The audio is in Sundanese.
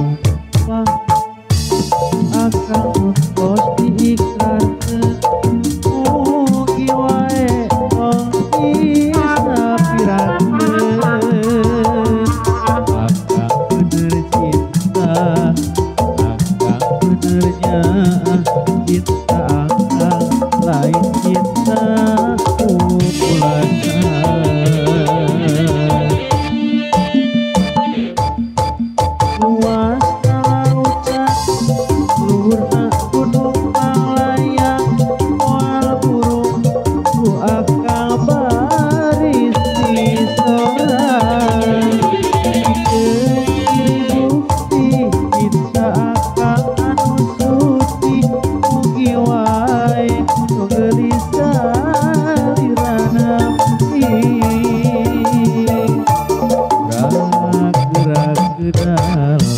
sumpah akang bos diikrarkeun mugi wae tong bisa pirakeun akang bener cinta akang benernya cinta akang lain cinta pukulana luas lautan luhurna gunung panglayang moal burung ku akal baris di sorang kiri bukti cinta akal anu suci mugi wae nu gelisah diranapi gerak-gerak ke dalam